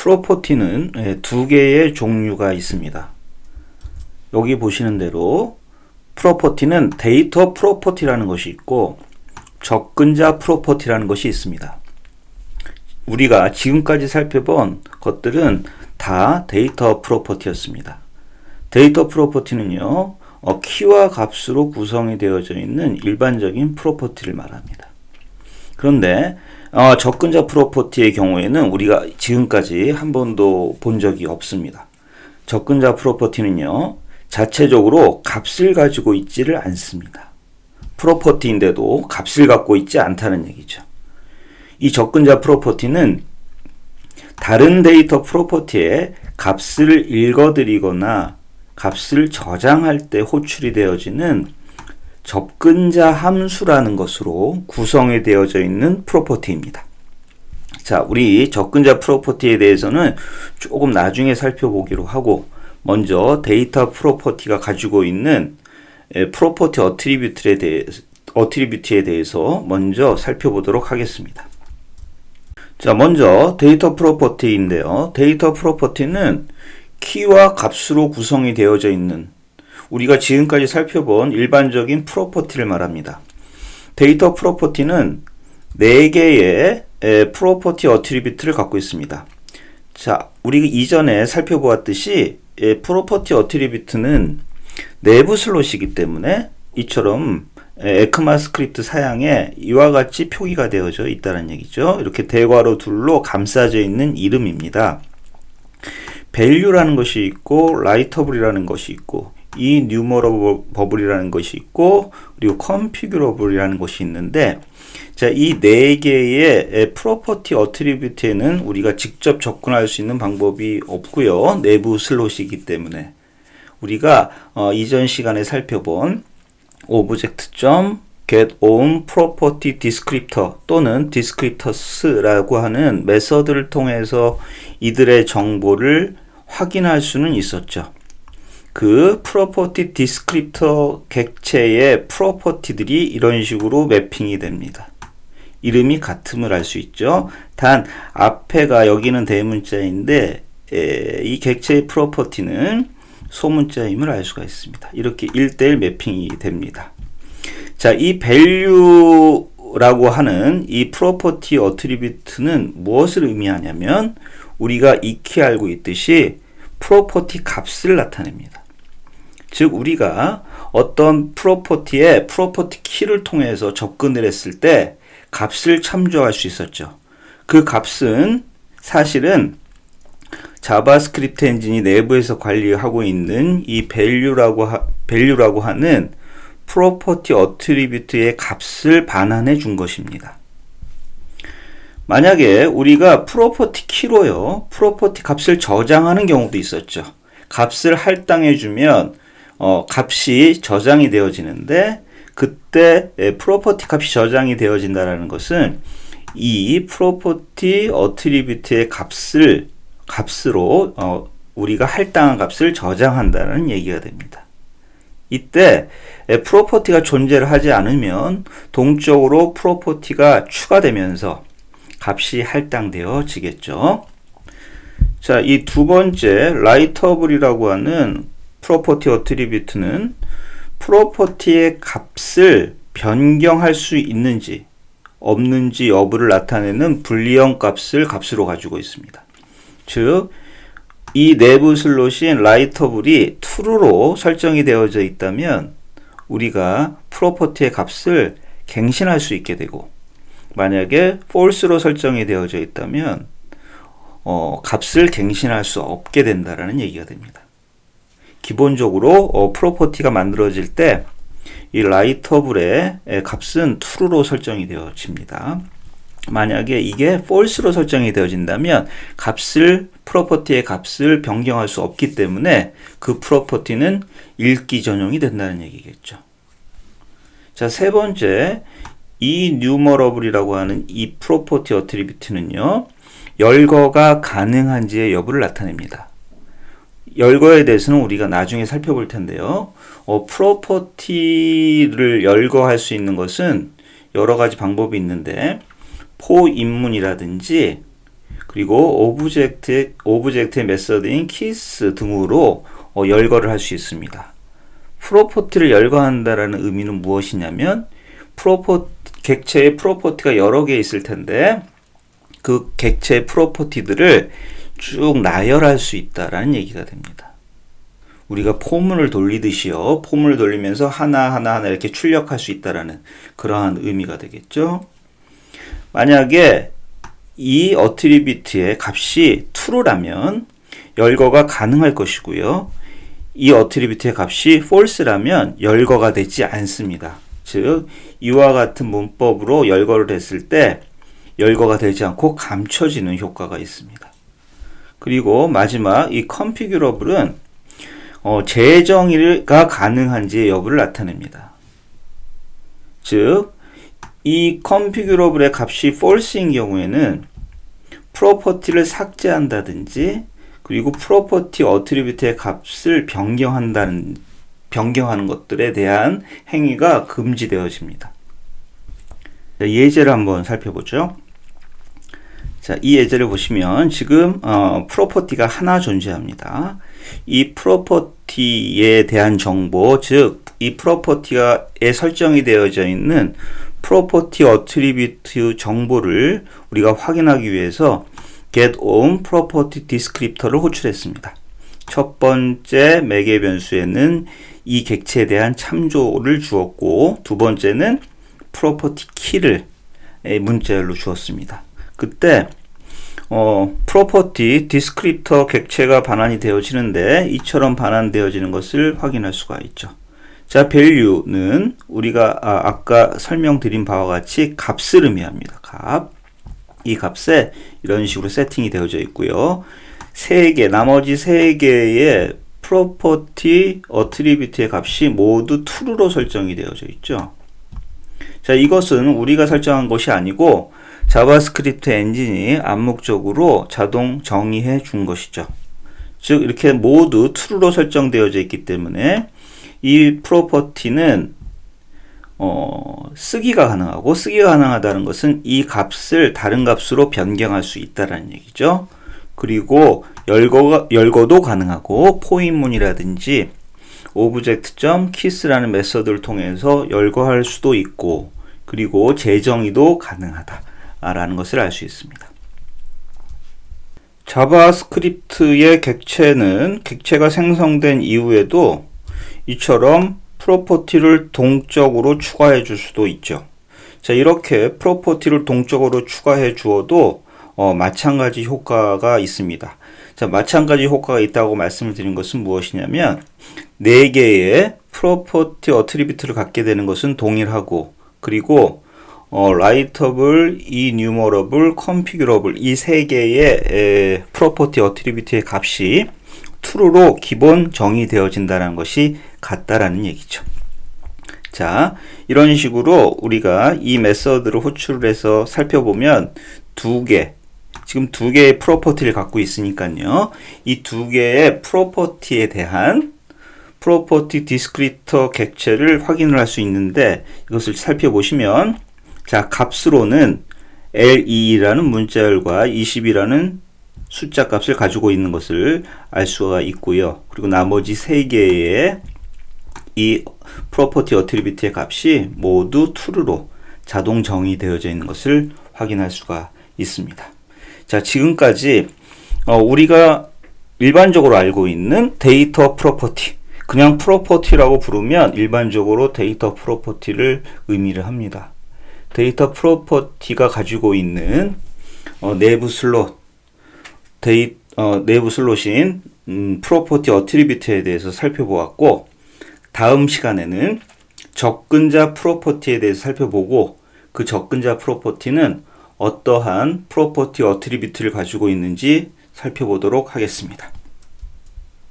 프로퍼티는 두 개의 종류가 있습니다. 여기 보시는 대로 프로퍼티는 데이터 프로퍼티라는 것이 있고 접근자 프로퍼티라는 것이 있습니다. 우리가 지금까지 살펴본 것들은 다 데이터 프로퍼티였습니다. 데이터 프로퍼티는요, 키와 값으로 구성이 되어져 있는 일반적인 프로퍼티를 말합니다. 그런데 접근자 프로퍼티의 경우에는 우리가 지금까지 한 번도 본 적이 없습니다. 접근자 프로퍼티는요, 자체적으로 값을 가지고 있지를 않습니다. 프로퍼티인데도 값을 갖고 있지 않다는 얘기죠. 이 접근자 프로퍼티는 다른 데이터 프로퍼티에 값을 읽어드리거나 값을 저장할 때 호출이 되어지는 접근자 함수라는 것으로 구성이 되어져 있는 프로퍼티입니다. 자, 우리 접근자 프로퍼티에 대해서는 조금 나중에 살펴보기로 하고, 먼저 데이터 프로퍼티가 가지고 있는 프로퍼티 어트리뷰트에 대해서 먼저 살펴보도록 하겠습니다. 자, 먼저 데이터 프로퍼티인데요. 데이터 프로퍼티는 키와 값으로 구성이 되어져 있는 우리가 지금까지 살펴본 일반적인 프로퍼티를 말합니다. 데이터 프로퍼티는 4개의 프로퍼티 어트리뷰트를 갖고 있습니다. 자, 우리 이전에 살펴보았듯이 프로퍼티 어트리뷰트는 내부 슬롯이기 때문에 이처럼 에크마스크립트 사양에 이와 같이 표기가 되어져 있다는 얘기죠. 이렇게 대괄호 둘로 감싸져 있는 이름입니다. value라는 것이 있고 writeable이라는 것이 있고 enumerable이라는 것이 있고 그리고 configurable이라는 것이 있는데, 자, 이 4개의 프로퍼티 어트리뷰트에는 우리가 직접 접근할 수 있는 방법이 없고요. 내부 슬롯이기 때문에 우리가 이전 시간에 살펴본 object.getOwnPropertyDescriptor 또는 descriptors라고 하는 메서드를 통해서 이들의 정보를 확인할 수는 있었죠. 그 프로퍼티 디스크립터 객체의 프로퍼티들이 이런 식으로 매핑이 됩니다. 이름이 같음을 알 수 있죠. 단 앞에가 여기는 대문자인데 이 객체의 프로퍼티는 소문자임을 알 수가 있습니다. 이렇게 1:1 매핑이 됩니다. 자, 이 value라고 하는 이 프로퍼티 어트리뷰트는 무엇을 의미하냐면 우리가 익히 알고 있듯이 프로퍼티 값을 나타냅니다. 즉 우리가 어떤 프로퍼티의 프로퍼티 키를 통해서 접근을 했을 때 값을 참조할 수 있었죠. 그 값은 사실은 자바스크립트 엔진이 내부에서 관리하고 있는 이 value라고 하는 프로퍼티 어트리뷰트의 값을 반환해 준 것입니다. 만약에 우리가 프로퍼티 키로요, 프로퍼티 값을 저장하는 경우도 있었죠. 값을 할당해 주면 값이 저장이 되어지는데, 그때 프로퍼티 값이 저장이 되어진다는 것은 이 프로퍼티 어트리뷰트의 값으로 우리가 할당한 값을 저장한다는 얘기가 됩니다. 이때 프로퍼티가 존재를 하지 않으면 동적으로 프로퍼티가 추가되면서 값이 할당되어지겠죠. 자, 이 두 번째 writeable이라고 하는 프로퍼티 어트리뷰트는 프로퍼티의 값을 변경할 수 있는지 없는지 여부를 나타내는 불리형 값을 값으로 가지고 있습니다. 즉, 이 내부 슬롯인 writeable이 true로 설정이 되어져 있다면 우리가 프로퍼티의 값을 갱신할 수 있게 되고, 만약에 false로 설정이 되어져 있다면 값을 갱신할 수 없게 된다라는 얘기가 됩니다. 기본적으로 프로퍼티가 만들어질 때 이 writeable의 값은 true로 설정이 되어집니다. 만약에 이게 false로 설정이 되어진다면 프로퍼티의 값을 변경할 수 없기 때문에 그 프로퍼티는 읽기 전용이 된다는 얘기겠죠. 자, 세 번째 enumerable이라고 하는 이 프로퍼티 어트리뷰트는요, 열거가 가능한지의 여부를 나타냅니다. 열거에 대해서는 우리가 나중에 살펴볼 텐데요. 프로퍼티를 열거할 수 있는 것은 여러 가지 방법이 있는데 포 입문이라든지 그리고 오브젝트의 메서드인 키스 등으로 열거를 할 수 있습니다. 프로퍼티를 열거한다라는 의미는 무엇이냐면 객체의 프로퍼티가 여러 개 있을 텐데 그 객체의 프로퍼티들을 쭉 나열할 수 있다라는 얘기가 됩니다. 우리가 포문을 돌리듯이요. 포문을 돌리면서 하나하나 이렇게 출력할 수 있다라는 그러한 의미가 되겠죠. 만약에 이 어트리뷰트의 값이 true라면 열거가 가능할 것이고요. 이 어트리뷰트의 값이 false라면 열거가 되지 않습니다. 즉 이와 같은 문법으로 열거를 했을 때 열거가 되지 않고 감춰지는 효과가 있습니다. 그리고 마지막 이 configurable은 재정의가 가능한지의 여부를 나타냅니다. 즉 이 configurable의 값이 false인 경우에는 프로퍼티를 삭제한다든지 그리고 프로퍼티 어트리뷰트의 값을 변경하는 것들에 대한 행위가 금지되어집니다. 예제를 한번 살펴보죠. 자, 이 예제를 보시면 지금 프로퍼티가 하나 존재합니다. 이 프로퍼티에 대한 정보, 즉 이 프로퍼티에 설정이 되어져 있는 프로퍼티 어트리뷰트 정보를 우리가 확인하기 위해서 getOwn property descriptor를 호출했습니다. 첫 번째 매개 변수에는 이 객체에 대한 참조를 주었고 두 번째는 프로퍼티 키를 문자열로 주었습니다. 그때 프로퍼티 디스크립터 객체가 반환이 되어지는데 이처럼 반환되어지는 것을 확인할 수가 있죠. 자, value는 우리가 아까 설명드린 바와 같이 값을 의미합니다. 값. 이 값에 이런 식으로 세팅이 되어져 있고요. 나머지 세 개의 프로퍼티 어트리뷰트의 값이 모두 true로 설정이 되어져 있죠. 자, 이것은 우리가 설정한 것이 아니고 자바스크립트 엔진이 암묵적으로 자동 정의해 준 것이죠. 즉 이렇게 모두 true로 설정되어져 있기 때문에 이 프로퍼티는 쓰기가 가능하다는 것은 이 값을 다른 값으로 변경할 수 있다는 얘기죠. 그리고 열거도 가능하고 포인문이라든지 object.kiss라는 메서드를 통해서 열거할 수도 있고 그리고 재정의도 가능하다라는 것을 알 수 있습니다. 자바스크립트의 객체가 생성된 이후에도 이처럼 프로퍼티를 동적으로 추가해 줄 수도 있죠. 자, 이렇게 프로퍼티를 동적으로 추가해 주어도 마찬가지 효과가 있습니다. 자, 마찬가지 효과가 있다고 말씀을 드린 것은 무엇이냐면 4개의 프로퍼티 어트리뷰트를 갖게 되는 것은 동일하고 그리고 writable, enumerable, configurable 이 3개의 프로퍼티 어트리뷰트의 값이 true로 기본 정의되어진다는 것이 같다라는 얘기죠. 자, 이런 식으로 우리가 이 메서드를 호출을 해서 살펴보면 지금 두 개의 프로퍼티를 갖고 있으니까요. 이 두 개의 프로퍼티에 대한 프로퍼티 디스크리터 객체를 확인을 할 수 있는데 이것을 살펴보시면 자, 값으로는 LE라는 문자열과 20이라는 숫자 값을 가지고 있는 것을 알 수가 있고요. 그리고 나머지 3개의 이 프로퍼티 어트리뷰트의 값이 모두 true로 자동 정의되어져 있는 것을 확인할 수가 있습니다. 자, 지금까지 우리가 일반적으로 알고 있는 데이터 프로퍼티, 그냥 프로퍼티라고 부르면 일반적으로 데이터 프로퍼티를 의미를 합니다. 데이터 프로퍼티가 가지고 있는 내부 슬롯인 프로퍼티 어트리뷰트에 대해서 살펴보았고 다음 시간에는 접근자 프로퍼티에 대해서 살펴보고 그 접근자 프로퍼티는 어떠한 프로퍼티 어트리뷰트를 가지고 있는지 살펴보도록 하겠습니다.